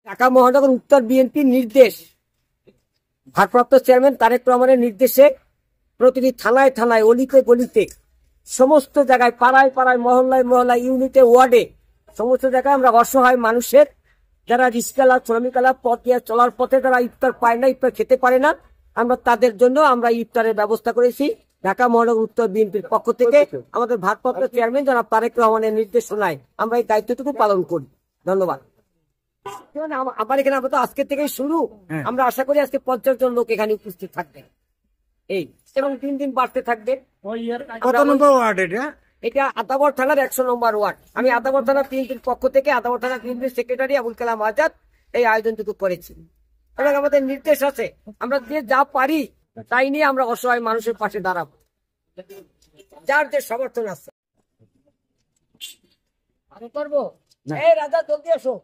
ঢাকা মহানগর উত্তর বিএনপির নির্দেশ, ভারপ্রাপ্ত চেয়ারম্যান তারেক রহমানের নির্দেশে প্রতিটি থানায় থানায়, অলিতে গলিতে, সমস্ত জায়গায়, পাড়ায় পাড়ায়, মহল্লায় মহল্লায়, ইউনিটে, ওয়ার্ডে, সমস্ত জায়গায় আমরা অসহায় মানুষের, যারা রিস্কালা শ্রমিকালা পথ দিয়ে চলার পথে যারা ইফতার পায় না, ইফতার খেতে পারে না, আমরা তাদের জন্য আমরা ইফতারের ব্যবস্থা করেছি। ঢাকা মহানগর উত্তর বিএনপির পক্ষ থেকে আমাদের ভারপ্রাপ্ত চেয়ারম্যান জনাব তারেক রহমানের নির্দেশনায় আমরা এই দায়িত্বটুকু পালন করি। ধন্যবাদ। আমার এখানে আমরা তো আজকে থেকে শুরু, আমরা আশা করি আজকে 50 জন লোক এখানে উপস্থিত থাকবে এই, এবং দিন দিন বাড়তে থাকবে। কত নম্বর ওয়ার্ড এটা? এটা আতাবর থানার 100 নম্বর ওয়ার্ড। আমি আতাবর থানা বিএনপির পক্ষ থেকে, আতাবর থানা বিএনপির সেক্রেটারি আবুল কালাম আজাদ এই আয়োজনটুকু করেছি, এবং আমাদের নির্দেশ আছে আমরা যে যা পারি তাই নিয়ে আমরা অসহায় মানুষের পাশে দাঁড়াবো, যার যে সমর্থন আছে। আমি করবো। এই রাজা জলদি আসো।